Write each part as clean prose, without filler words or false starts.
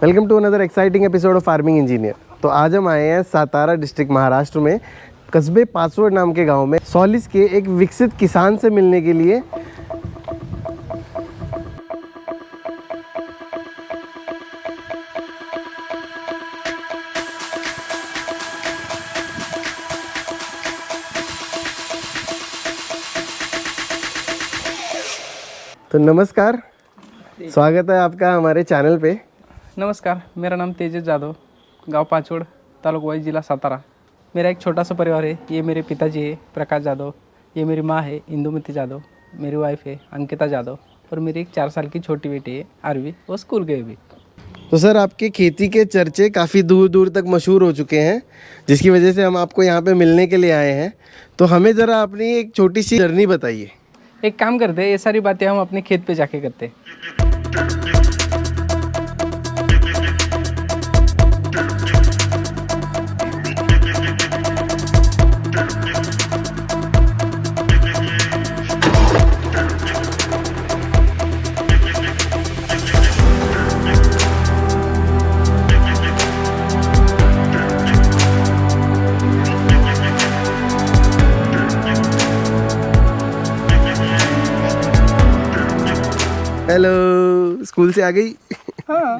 Welcome to another exciting episode of farming engineer. तो आज हम आए हैं सातारा डिस्ट्रिक्ट महाराष्ट्र में कस्बे पाचवड नाम के गांव में सॉलिस के एक विकसित किसान से मिलने के लिए। तो नमस्कार, स्वागत है आपका हमारे चैनल पे। नमस्कार, मेरा नाम तेजस जादव, गांव पाचवड, तालुका वाई, जिला सातारा। मेरा एक छोटा सा परिवार है। ये मेरे पिताजी है प्रकाश जादव, ये मेरी माँ है इंदुमती जादव, मेरी वाइफ है अंकिता जादव और मेरी एक 4 साल की छोटी बेटी है आरवी, वो स्कूल गई भी। तो सर, आपके खेती के चर्चे काफ़ी दूर दूर तक मशहूर हो चुके हैं, जिसकी वजह से हम आपको यहाँ पे मिलने के लिए आए हैं। तो हमें ज़रा अपनी एक छोटी सी जर्नी बताइए। एक काम करते हैं, ये सारी बातें हम अपने खेत पे जाके करते हैं। हेलो, स्कूल से आ गई? हाँ,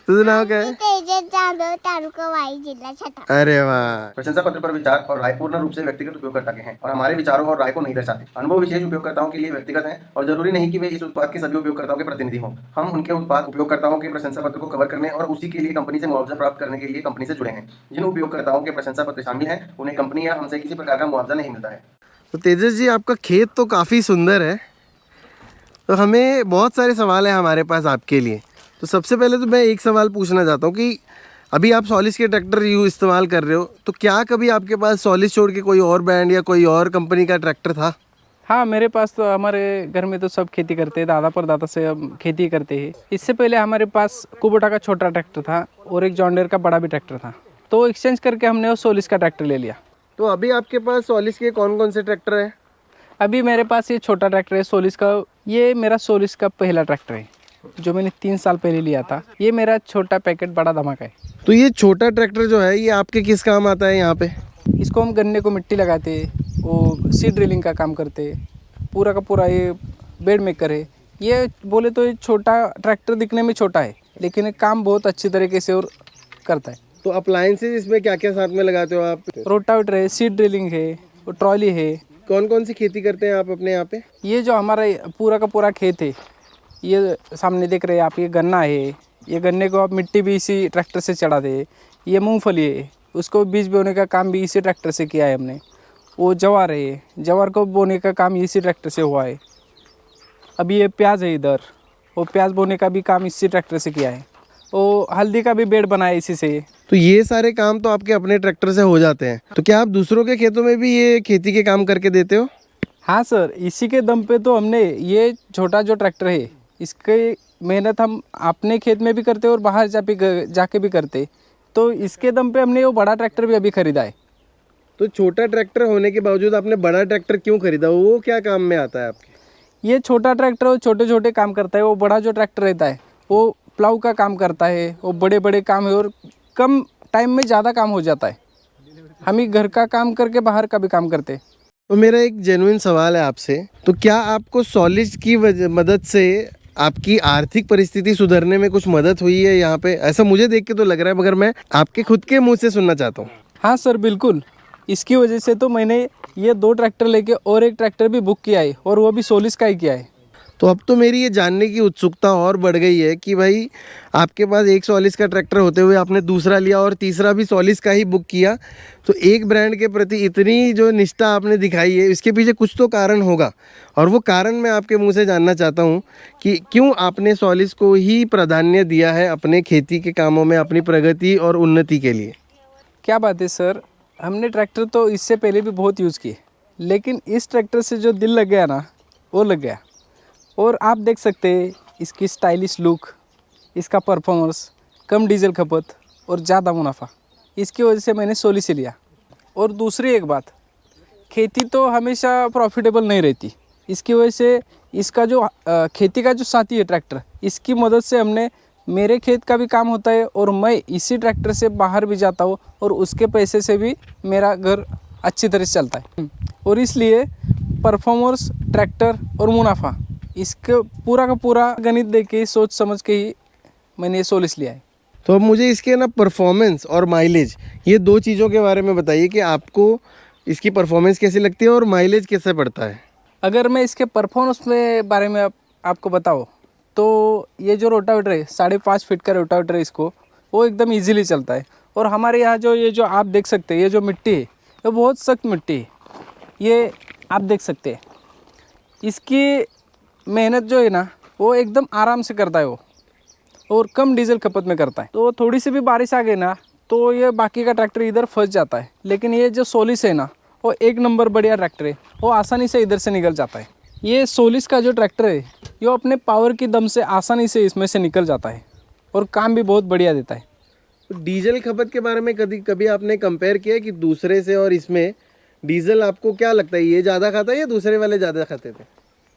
तुझं नाव काय? तेजस जाधव, तालुका वाई, जिल्हा सातारा। अरे वाह। प्रशंसा पत्र पर विचार और राय पूर्ण रूप से व्यक्तिगत उपयोगकर्ता के हैं और हमारे विचारों और राय को नहीं दर्शाते। अनुभव विशेष उपयोगकर्ताओं के लिए व्यक्तिगत हैं और जरूरी नहीं कि वे इस उत्पाद के सभी उपयोगकर्ताओं के प्रतिनिधि हों। हम उनके उत्पाद उपयोगकर्ताओं के प्रशंसा पत्र को कवर करने और उसी के लिए कंपनी से मुआवजा प्राप्त करने के लिए कंपनी से जुड़े हैं। जिन उपयोगकर्ताओं के प्रशंसा पत्र शामिल हैं उन्हें कंपनी या हमसे किसी प्रकार का मुआवजा नहीं मिलता है। तो तेजस जी, आपका खेत तो काफ़ी सुंदर है। तो हमें बहुत सारे सवाल हैं हमारे पास आपके लिए। तो सबसे पहले तो मैं एक सवाल पूछना चाहता हूँ कि अभी आप सॉलिस के ट्रैक्टर इस्तेमाल कर रहे हो, तो क्या कभी आपके पास सॉलिस छोड़ के कोई और ब्रांड या कोई और कंपनी का ट्रैक्टर था? हाँ, मेरे पास तो, हमारे घर में तो सब खेती करते हैं, दादा पर दादा से हम खेती करते हैं। इससे पहले हमारे पास कुबोटा का छोटा ट्रैक्टर था और एक जॉन डीयर का बड़ा भी ट्रैक्टर था, तो एक्सचेंज करके हमने वो सोलिस का ट्रैक्टर ले लिया। तो अभी आपके पास सॉलिस के कौन कौन से ट्रैक्टर हैं? अभी मेरे पास ये छोटा ट्रैक्टर है सोलिस का। ये मेरा सोलिस का पहला ट्रैक्टर है जो मैंने 3 साल पहले लिया था। ये मेरा छोटा पैकेट बड़ा धमाका है। तो ये छोटा ट्रैक्टर जो है, ये आपके किस काम आता है यहाँ पे? इसको हम गन्ने को मिट्टी लगाते, वो सीड ड्रिलिंग का काम करते, पूरा का पूरा ये बेड मेकर है। ये बोले तो ये छोटा ट्रैक्टर दिखने में छोटा है, लेकिन ये काम बहुत अच्छी तरीके से और करता है। तो अप्लायंसेज इसमें क्या क्या साथ में लगाते हो आप? रोटावेटर है, सीड ड्रिलिंग है, और ट्रॉली है। कौन कौन सी खेती करते हैं आप अपने यहाँ पे? ये जो हमारा पूरा का पूरा खेत है, ये सामने देख रहे हैं आप, ये गन्ना है। ये गन्ने को आप मिट्टी भी इसी ट्रैक्टर से चढ़ा दे। ये मूंगफली है, उसको बीज बोने का काम भी इसी ट्रैक्टर से किया है हमने। वो जवार है, जवार को बोने का काम इसी ट्रैक्टर से हुआ है। अभी ये प्याज है इधर, वो प्याज बोने का भी काम इसी ट्रैक्टर से किया है। वो हल्दी का भी बेड बनाया इसी से। तो ये सारे काम तो आपके अपने ट्रैक्टर से हो जाते हैं। तो क्या आप दूसरों के खेतों में भी ये खेती के काम करके देते हो? हाँ सर, इसी के दम पे तो हमने ये छोटा जो ट्रैक्टर है, इसके मेहनत हम अपने खेत में भी करते और बाहर जाके भी करते। तो इसके दम पे हमने वो बड़ा ट्रैक्टर भी अभी खरीदा है। तो छोटा ट्रैक्टर होने के बावजूद आपने बड़ा ट्रैक्टर क्यों खरीदा? वो क्या काम में आता है आपके? ये छोटा ट्रैक्टर वो छोटे छोटे काम करता है, वो बड़ा जो ट्रैक्टर रहता है वो प्लाऊ का काम करता है। वो बड़े बड़े काम है और कम टाइम में ज़्यादा काम हो जाता है। हम ही घर का काम करके बाहर का भी काम करते। तो मेरा एक जेन्युइन सवाल है आपसे, तो क्या आपको सॉलिस की मदद से आपकी आर्थिक परिस्थिति सुधरने में कुछ मदद हुई है यहाँ पे? ऐसा मुझे देख के तो लग रहा है, मगर मैं आपके खुद के मुंह से सुनना चाहता हूँ। हाँ सर, बिल्कुल। इसकी वजह से तो मैंने ये 2 ट्रैक्टर लेके और एक ट्रैक्टर भी बुक किया है, और वो भी सोलिस का ही किया है। तो अब तो मेरी ये जानने की उत्सुकता और बढ़ गई है कि भाई, आपके पास एक सॉलिस का ट्रैक्टर होते हुए आपने दूसरा लिया और तीसरा भी सॉलिस का ही बुक किया। तो एक ब्रांड के प्रति इतनी जो निष्ठा आपने दिखाई है, इसके पीछे कुछ तो कारण होगा, और वो कारण मैं आपके मुंह से जानना चाहता हूँ कि क्यों आपने सॉलिस को ही प्राधान्य दिया है अपने खेती के कामों में, अपनी प्रगति और उन्नति के लिए। क्या बात है सर, हमने ट्रैक्टर तो इससे पहले भी बहुत यूज़ किए, लेकिन इस ट्रैक्टर से जो दिल लग गया ना, वो लग गया। और आप देख सकते हैं इसकी स्टाइलिश लुक, इसका परफॉर्मेंस, कम डीजल खपत और ज़्यादा मुनाफा, इसकी वजह से मैंने सोलिस से लिया। और दूसरी एक बात, खेती तो हमेशा प्रॉफिटेबल नहीं रहती। इसकी वजह से इसका जो खेती का जो साथी है ट्रैक्टर, इसकी मदद से हमने मेरे खेत का भी काम होता है और मैं इसी ट्रैक्टर से बाहर भी जाता हूँ और उसके पैसे से भी मेरा घर अच्छी तरह से चलता है। और इसलिए परफॉर्मेंस, ट्रैक्टर और मुनाफा, इसका पूरा का पूरा गणित दे के सोच समझ के ही मैंने ये सोलिस लिया है। तो अब मुझे इसके ना परफॉर्मेंस और माइलेज, ये दो चीज़ों के बारे में बताइए कि आपको इसकी परफॉर्मेंस कैसी लगती है और माइलेज कैसे पड़ता है। अगर मैं इसके परफॉर्मेंस में बारे में आपको बताऊँ तो ये जो रोटावेटर है 5.5 फीट का रोटावेटर है, इसको वो एकदम इजीली चलता है। और हमारे यहाँ जो आप देख सकते हैं, ये जो मिट्टी है ये बहुत सख्त मिट्टी है, ये आप देख सकते हैं। इसकी मेहनत जो है ना वो एकदम आराम से करता है वो, और कम डीजल खपत में करता है। तो थोड़ी सी भी बारिश आ गई ना तो ये बाकी का ट्रैक्टर इधर फंस जाता है, लेकिन ये जो सोलिस है ना वो एक नंबर बढ़िया ट्रैक्टर है, वो आसानी से इधर से निकल जाता है। ये सोलिस का जो ट्रैक्टर है ये अपने पावर की दम से आसानी से इसमें से निकल जाता है और काम भी बहुत बढ़िया देता है। तो डीजल खपत के बारे में कभी आपने कंपेयर किया कि दूसरे से, और इसमें डीजल आपको क्या लगता है, ये ज़्यादा खाता है या दूसरे वाले ज़्यादा खाते थे?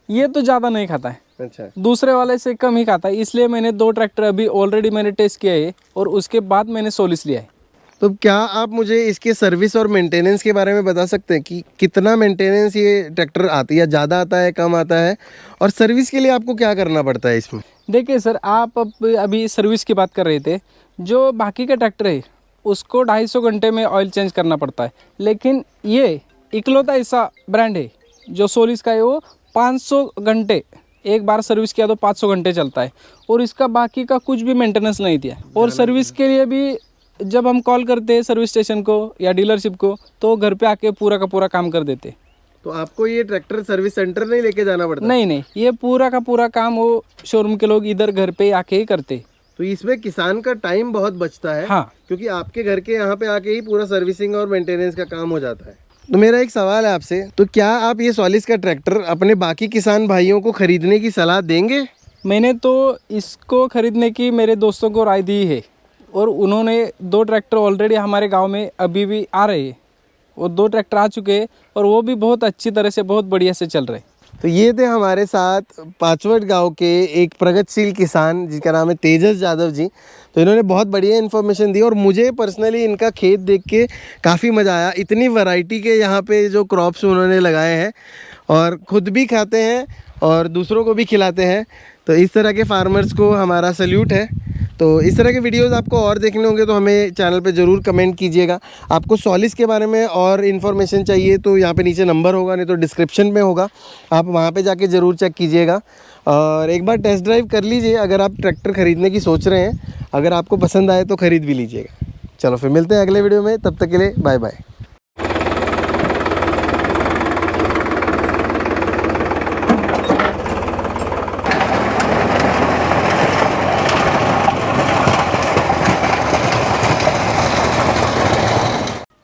ये तो ज़्यादा नहीं खाता है, अच्छा, दूसरे वाले से कम ही खाता है। इसलिए मैंने 2 ट्रैक्टर अभी ऑलरेडी मैंने टेस्ट किया है और उसके बाद मैंने सोलिस लिया है। तो क्या आप मुझे इसके सर्विस और मेंटेनेंस के बारे में बता सकते हैं कि कितना मेंटेनेंस ये ट्रैक्टर आती है, ज़्यादा आता है, कम आता है, और सर्विस के लिए आपको क्या करना पड़ता है इसमें? देखिए सर, आप अभी सर्विस की बात कर रहे थे। जो बाकी का ट्रैक्टर है उसको 250 घंटे में ऑयल चेंज करना पड़ता है, लेकिन ये इकलौता ऐसा ब्रांड है जो सोलिस का है, वो 500 घंटे एक बार सर्विस किया तो 500 घंटे चलता है, और इसका बाकी का कुछ भी मेंटेनेंस नहीं दिया। और सर्विस के लिए भी जब हम कॉल करते हैं सर्विस स्टेशन को या डीलरशिप को तो घर पे आके पूरा का पूरा काम कर देते। तो आपको ये ट्रैक्टर सर्विस सेंटर नहीं लेके जाना पड़ता? नहीं, ये पूरा का पूरा काम वो शोरूम के लोग इधर घर पे आके ही करते। तो इसमें किसान का टाइम बहुत बचता है। हाँ, क्योंकि आपके घर के यहाँ पे आके ही पूरा सर्विसिंग और मेंटेनेंस का काम हो जाता है। तो मेरा एक सवाल है आपसे, तो क्या आप ये सोलिस का ट्रैक्टर अपने बाकी किसान भाइयों को खरीदने की सलाह देंगे? मैंने तो इसको खरीदने की मेरे दोस्तों को राय दी है, और उन्होंने 2 ट्रैक्टर ऑलरेडी हमारे गांव में अभी भी आ रहे हैं। वो 2 ट्रैक्टर आ चुके हैं और वो भी बहुत अच्छी तरह से, बहुत बढ़िया से चल रहे। तो ये थे हमारे साथ पाचवट गांव के एक प्रगतिशील किसान जिसका नाम है तेजस यादव जी। तो इन्होंने बहुत बढ़िया इन्फॉर्मेशन दी और मुझे पर्सनली इनका खेत देख के काफ़ी मज़ा आया। इतनी वैरायटी के यहाँ पे जो क्रॉप्स उन्होंने लगाए हैं और ख़ुद भी खाते हैं और दूसरों को भी खिलाते हैं। तो इस तरह के फार्मर्स को हमारा सल्यूट है। तो इस तरह के वीडियोस आपको और देखने होंगे तो हमें चैनल पे ज़रूर कमेंट कीजिएगा। आपको सोलिस के बारे में और इन्फॉर्मेशन चाहिए तो यहाँ पे नीचे नंबर होगा, नहीं तो डिस्क्रिप्शन में होगा, आप वहाँ पे जाके ज़रूर चेक कीजिएगा और एक बार टेस्ट ड्राइव कर लीजिए अगर आप ट्रैक्टर ख़रीदने की सोच रहे हैं। अगर आपको पसंद आए तो ख़रीद भी लीजिएगा। चलो फिर मिलते हैं अगले वीडियो में, तब तक के लिए बाय बाय।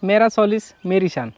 मेरा सोलिस मेरी शान।